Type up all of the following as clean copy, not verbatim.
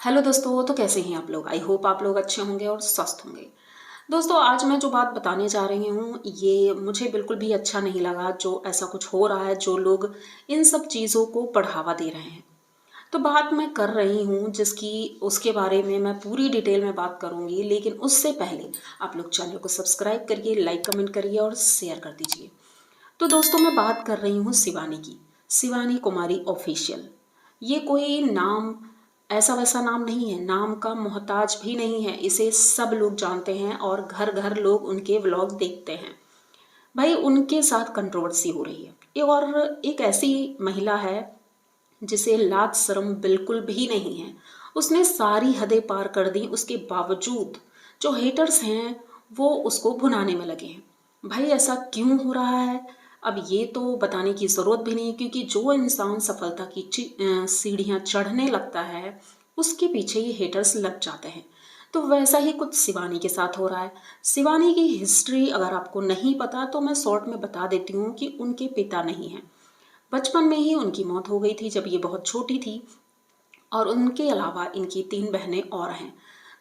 Hello दोस्तों, तो कैसे हैं आप लोग। आई होप आप लोग अच्छे होंगे और स्वस्थ होंगे। दोस्तों, आज मैं जो बात बताने जा रही हूँ ये मुझे बिल्कुल भी अच्छा नहीं लगा जो ऐसा कुछ हो रहा है, जो लोग इन सब चीज़ों को बढ़ावा दे रहे हैं। तो बात मैं कर रही हूँ जिसकी उसके बारे में मैं पूरी डिटेल में बात करूँगी, लेकिन उससे पहले आप लोग चैनल को सब्सक्राइब करिए, लाइक कमेंट करिए और शेयर कर दीजिए। तो दोस्तों, मैं बात कर रही हूँ शिवानी की, शिवानी कुमारी ऑफिशियल। ये कोई नाम ऐसा वैसा नाम नहीं है, नाम का मोहताज भी नहीं है। इसे सब लोग जानते हैं और घर घर लोग उनके व्लॉग देखते हैं। भाई, उनके साथ कंट्रोवर्सी हो रही है और एक ऐसी महिला है जिसे लाज शर्म बिल्कुल भी नहीं है। उसने सारी हदें पार कर दी, उसके बावजूद जो हेटर्स हैं वो उसको भुनाने में लगे हैं। भाई, ऐसा क्यों हो रहा है अब ये तो बताने की ज़रूरत भी नहीं, क्योंकि जो इंसान सफलता की सीढ़ियाँ चढ़ने लगता है उसके पीछे ये हेटर्स लग जाते हैं। तो वैसा ही कुछ शिवानी के साथ हो रहा है। शिवानी की हिस्ट्री अगर आपको नहीं पता तो मैं शॉर्ट में बता देती हूँ कि उनके पिता नहीं हैं। बचपन में ही उनकी मौत हो गई थी जब ये बहुत छोटी थी, और उनके अलावा इनकी 3 बहनें और हैं।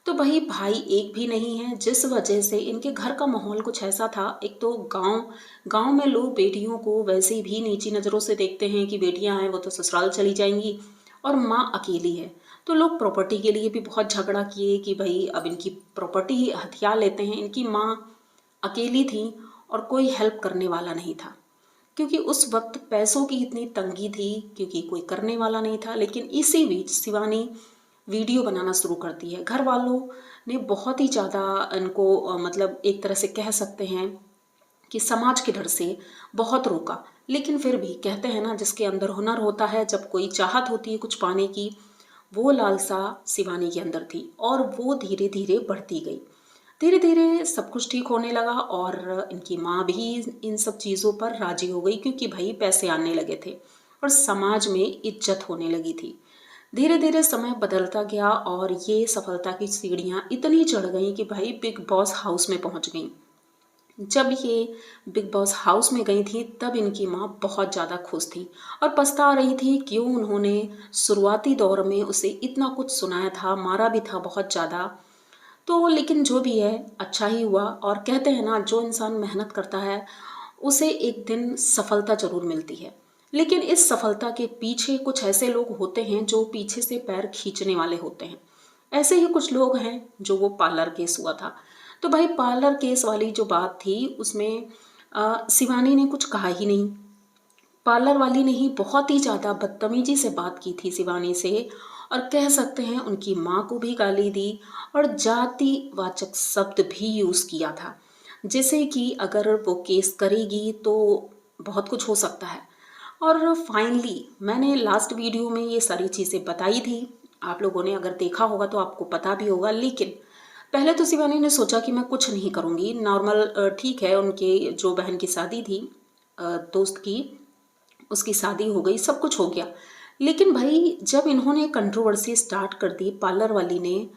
तो वही भाई एक भी नहीं है, जिस वजह से इनके घर का माहौल कुछ ऐसा था। एक तो गांव गांव में लोग बेटियों को वैसे भी नीची नज़रों से देखते हैं कि बेटियां हैं वो तो ससुराल चली जाएंगी, और माँ अकेली है। तो लोग प्रॉपर्टी के लिए भी बहुत झगड़ा किए कि भाई अब इनकी प्रॉपर्टी ही हथिया लेते हैं। इनकी माँ अकेली थी और कोई हेल्प करने वाला नहीं था, क्योंकि उस वक्त पैसों की इतनी तंगी थी, क्योंकि कोई करने वाला नहीं था। लेकिन इसी बीच शिवानी वीडियो बनाना शुरू करती है। घर वालों ने बहुत ही ज़्यादा इनको मतलब एक तरह से कह सकते हैं कि समाज के डर से बहुत रोका। लेकिन फिर भी कहते हैं ना, जिसके अंदर हुनर होता है, जब कोई चाहत होती है कुछ पाने की, वो लालसा शिवानी के अंदर थी और वो धीरे धीरे बढ़ती गई। धीरे धीरे सब कुछ ठीक होने लगा और इनकी माँ भी इन सब चीज़ों पर राजी हो गई, क्योंकि भाई पैसे आने लगे थे और समाज में इज्जत होने लगी थी। धीरे धीरे समय बदलता गया और ये सफलता की सीढ़ियाँ इतनी चढ़ गई कि भाई बिग बॉस हाउस में पहुँच गई। जब ये बिग बॉस हाउस में गई थी तब इनकी माँ बहुत ज़्यादा खुश थी और पछता रही थी क्यों उन्होंने शुरुआती दौर में उसे इतना कुछ सुनाया था, मारा भी था बहुत ज़्यादा। तो लेकिन जो भी है अच्छा ही हुआ, और कहते हैं ना, जो इंसान मेहनत करता है उसे एक दिन सफलता जरूर मिलती है। लेकिन इस सफलता के पीछे कुछ ऐसे लोग होते हैं जो पीछे से पैर खींचने वाले होते हैं। ऐसे ही कुछ लोग हैं जो वो पार्लर केस हुआ था। तो भाई, पार्लर केस वाली जो बात थी उसमें शिवानी ने कुछ कहा ही नहीं। पार्लर वाली ने ही बहुत ही ज़्यादा बदतमीजी से बात की थी शिवानी से, और कह सकते हैं उनकी माँ को भी गाली दी और जातिवाचक शब्द भी यूज़ किया था, जैसे कि अगर वो केस करेगी तो बहुत कुछ हो सकता है। और फाइनली मैंने लास्ट वीडियो में ये सारी चीज़ें बताई थी, आप लोगों ने अगर देखा होगा तो आपको पता भी होगा। लेकिन पहले तो शिवानी ने सोचा कि मैं कुछ नहीं करूँगी, नॉर्मल ठीक है। उनके जो बहन की शादी थी, दोस्त की, उसकी शादी हो गई, सब कुछ हो गया। लेकिन भाई, जब इन्होंने कंट्रोवर्सी स्टार्ट कर दी, पार्लर वाली ने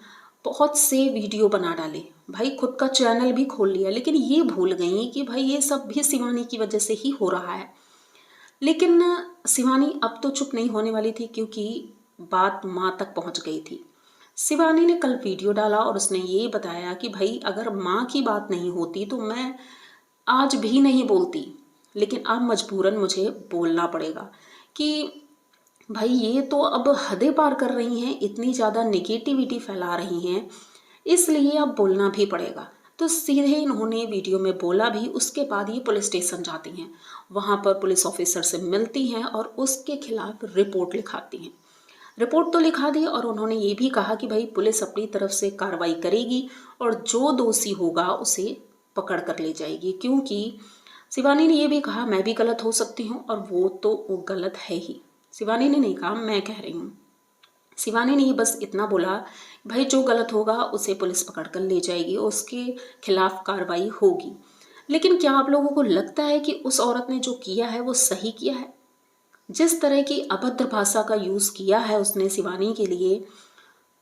बहुत से वीडियो बना डाले, भाई खुद का चैनल भी खोल लिया, लेकिन ये भूल गई कि भाई ये सब भी शिवानी की वजह से ही हो रहा है। लेकिन शिवानी अब तो चुप नहीं होने वाली थी, क्योंकि बात माँ तक पहुँच गई थी। शिवानी ने कल वीडियो डाला और उसने ये बताया कि भाई अगर माँ की बात नहीं होती तो मैं आज भी नहीं बोलती, लेकिन अब मजबूरन मुझे बोलना पड़ेगा कि भाई ये तो अब हदें पार कर रही हैं, इतनी ज़्यादा नेगेटिविटी फैला रही हैं, इसलिए अब बोलना भी पड़ेगा। तो सीधे इन्होंने वीडियो में बोला भी। उसके बाद ये पुलिस स्टेशन जाती हैं, वहाँ पर पुलिस ऑफिसर से मिलती हैं और उसके खिलाफ रिपोर्ट लिखाती हैं। रिपोर्ट तो लिखा दी और उन्होंने ये भी कहा कि भाई पुलिस अपनी तरफ से कार्रवाई करेगी और जो दोषी होगा उसे पकड़ कर ले जाएगी, क्योंकि शिवानी ने ये भी कहा मैं भी गलत हो सकती हूँ, और वो गलत है ही। शिवानी ने नहीं कहा, मैं कह रही हूँ। शिवानी ने बस इतना बोला, भाई जो गलत होगा उसे पुलिस पकड़ कर ले जाएगी, उसके खिलाफ कार्रवाई होगी। लेकिन क्या आप लोगों को लगता है कि उस औरत ने जो किया है वो सही किया है? जिस तरह की अभद्र भाषा का यूज़ किया है उसने शिवानी के लिए,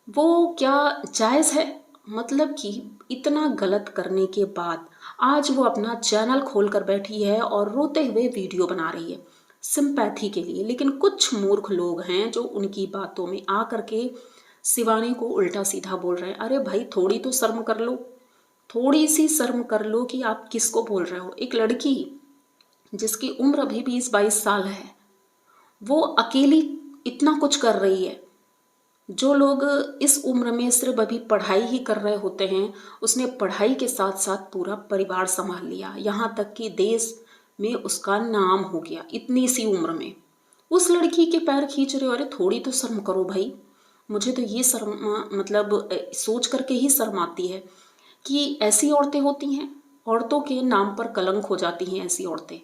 वो क्या जायज़ है? मतलब कि इतना गलत करने के बाद आज वो अपना चैनल खोल कर बैठी है और रोते हुए वीडियो बना रही है सिंपैथी के लिए। लेकिन कुछ मूर्ख लोग हैं जो उनकी बातों में आ करके शिवानी को उल्टा सीधा बोल रहे हैं। अरे भाई थोड़ी तो शर्म कर लो, थोड़ी सी शर्म कर लो कि आप किसको बोल रहे हो। एक लड़की जिसकी उम्र अभी 20-22 साल है, वो अकेली इतना कुछ कर रही है। जो लोग इस उम्र में सिर्फ अभी पढ़ाई ही कर रहे होते हैं, उसने पढ़ाई के साथ साथ पूरा परिवार संभाल लिया, यहाँ तक कि देश में उसका नाम हो गया इतनी सी उम्र में। उस लड़की के पैर खींच रहे हो। अरे थोड़ी तो शर्म करो भाई। मुझे तो ये शर्म मतलब सोच करके ही शर्म आती है कि ऐसी औरतें होती हैं, औरतों के नाम पर कलंक हो जाती हैं ऐसी औरतें।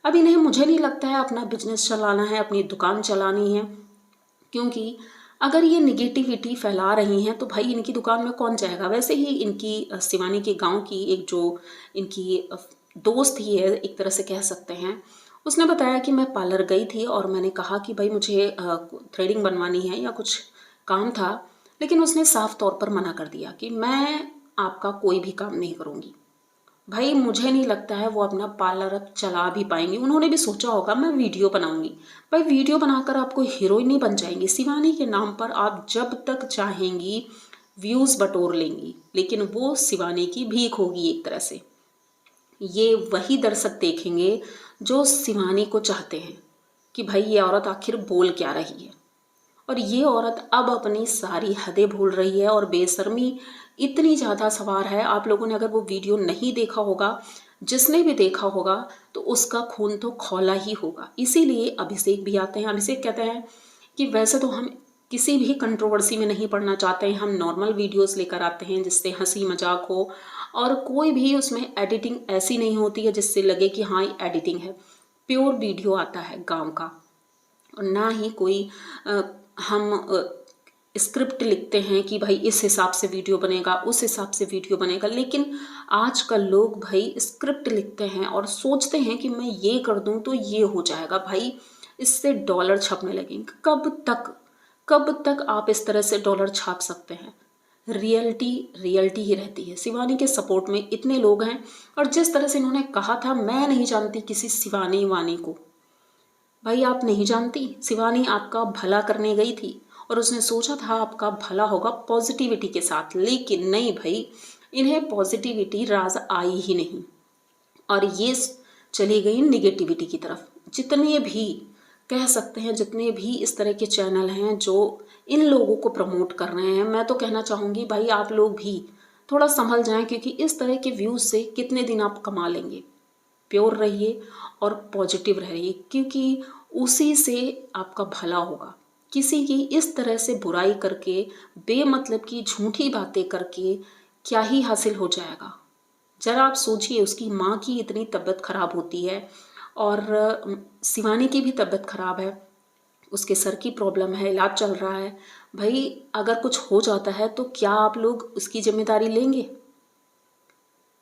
अब इन्हें, मुझे नहीं लगता है अपना बिजनेस चलाना है, अपनी दुकान चलानी है, क्योंकि अगर ये निगेटिविटी फैला रही हैं तो भाई इनकी दुकान में कौन जाएगा। वैसे ही इनकी शिवानी के गांव की एक जो इनकी दोस्त ही है, एक तरह से कह सकते हैं, उसने बताया कि मैं पार्लर गई थी और मैंने कहा कि भाई मुझे थ्रेडिंग बनवानी है या कुछ काम था, लेकिन उसने साफ तौर पर मना कर दिया कि मैं आपका कोई भी काम नहीं करूँगी। भाई मुझे नहीं लगता है वो अपना पार्लर अब चला भी पाएंगी। उन्होंने भी सोचा होगा मैं वीडियो बनाऊंगी। भाई वीडियो बनाकर आप कोई हीरोइन नहीं बन जाएंगी। शिवानी के नाम पर आप जब तक चाहेंगी व्यूज़ बटोर लेंगी, लेकिन वो शिवानी की भीख होगी एक तरह से। ये वही दर्शक देखेंगे जो शिवानी को चाहते हैं कि भाई ये औरत आखिर बोल क्या रही है। और ये औरत अब अपनी सारी हदें भूल रही है और बेशर्मी इतनी ज़्यादा सवार है। आप लोगों ने अगर वो वीडियो नहीं देखा होगा, जिसने भी देखा होगा तो उसका खून तो खौला ही होगा। इसीलिए अभिषेक भी आते हैं। अभिषेक कहते हैं कि वैसे तो हम किसी भी कंट्रोवर्सी में नहीं पड़ना चाहते हैं, हम नॉर्मल वीडियोस लेकर आते हैं जिससे हंसी मजाक हो और कोई भी उसमें एडिटिंग ऐसी नहीं होती है जिससे लगे कि हाँ ये एडिटिंग है। प्योर वीडियो आता है गाँव का, और ना ही कोई हम स्क्रिप्ट लिखते हैं कि भाई इस हिसाब से वीडियो बनेगा, उस हिसाब से वीडियो बनेगा। लेकिन आजकल लोग भाई स्क्रिप्ट लिखते हैं और सोचते हैं कि मैं ये कर दूं तो ये हो जाएगा, भाई इससे डॉलर छपने लगेंगे। कब तक आप इस तरह से डॉलर छाप सकते हैं। रियलिटी ही रहती है। शिवानी के सपोर्ट में इतने लोग हैं, और जिस तरह से इन्होंने कहा था मैं नहीं जानती किसी शिवानी वानी को। भाई आप नहीं जानती, शिवानी आपका भला करने गई थी और उसने सोचा था आपका भला होगा पॉजिटिविटी के साथ, लेकिन नहीं भाई, इन्हें पॉजिटिविटी राज आई ही नहीं और ये चली गई निगेटिविटी की तरफ। जितने भी कह सकते हैं, जितने भी इस तरह के चैनल हैं जो इन लोगों को प्रमोट कर रहे हैं, मैं तो कहना चाहूँगी भाई आप लोग भी थोड़ा संभल जाएं, क्योंकि इस तरह के व्यूज़ से कितने दिन आप कमा लेंगे। प्योर रहिए और पॉजिटिव रहिए, क्योंकि उसी से आपका भला होगा। किसी की इस तरह से बुराई करके, बेमतलब की झूठी बातें करके क्या ही हासिल हो जाएगा। जरा आप सोचिए, उसकी माँ की इतनी तबीयत खराब होती है और शिवानी की भी तबीयत खराब है, उसके सर की प्रॉब्लम है, इलाज चल रहा है। भाई अगर कुछ हो जाता है तो क्या आप लोग उसकी जिम्मेदारी लेंगे।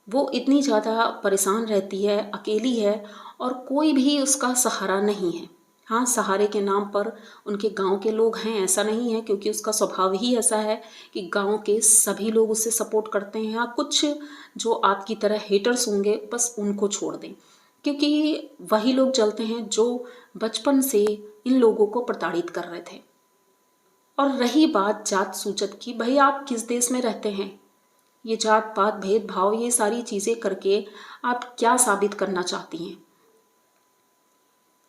वो इतनी ज़्यादा परेशान रहती है, अकेली है और कोई भी उसका सहारा नहीं है। हाँ, सहारे के नाम पर उनके गांव के लोग हैं, ऐसा नहीं है, क्योंकि उसका स्वभाव ही ऐसा है कि गांव के सभी लोग उससे सपोर्ट करते हैं। हाँ, कुछ जो आपकी तरह हेटर्स होंगे बस उनको छोड़ दें, क्योंकि वही लोग चलते हैं जो बचपन से इन लोगों को प्रताड़ित कर रहे थे। और रही बात जात सूचत की, भाई आप किस देश में रहते हैं। ये जात पात भेदभाव, ये सारी चीज़ें करके आप क्या साबित करना चाहती हैं।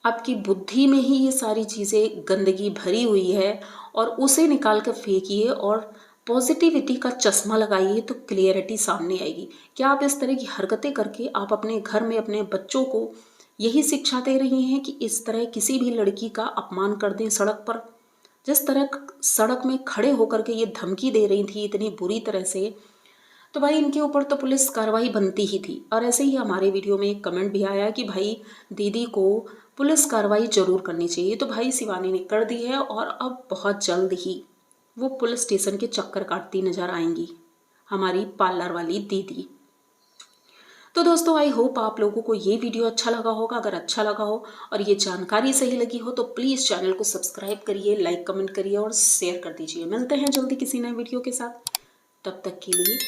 आपकी बुद्धि में ही ये सारी चीज़ें गंदगी भरी हुई है, और उसे निकाल कर फेंकिए और पॉजिटिविटी का चश्मा लगाइए तो क्लियरिटी सामने आएगी। क्या आप इस तरह की हरकतें करके आप अपने घर में अपने बच्चों को यही शिक्षा दे रही हैं कि इस तरह किसी भी लड़की का अपमान कर दें सड़क पर। जिस तरह सड़क में खड़े होकर के ये धमकी दे रही थी इतनी बुरी तरह से, तो भाई इनके ऊपर तो पुलिस कार्रवाई बनती ही थी। और ऐसे ही हमारे वीडियो में एक कमेंट भी आया कि भाई दीदी को पुलिस कार्रवाई जरूर करनी चाहिए। तो भाई शिवानी ने कर दी है और अब बहुत जल्द ही वो पुलिस स्टेशन के चक्कर काटती नजर आएंगी, हमारी पार्लर वाली दीदी। तो दोस्तों आई होप आप लोगों को ये वीडियो अच्छा लगा होगा। अगर अच्छा लगा हो और ये जानकारी सही लगी हो तो प्लीज़ चैनल को सब्सक्राइब करिए, लाइक कमेंट करिए और शेयर कर दीजिए। मिलते हैं जल्दी किसी नए वीडियो के साथ, तब तक के लिए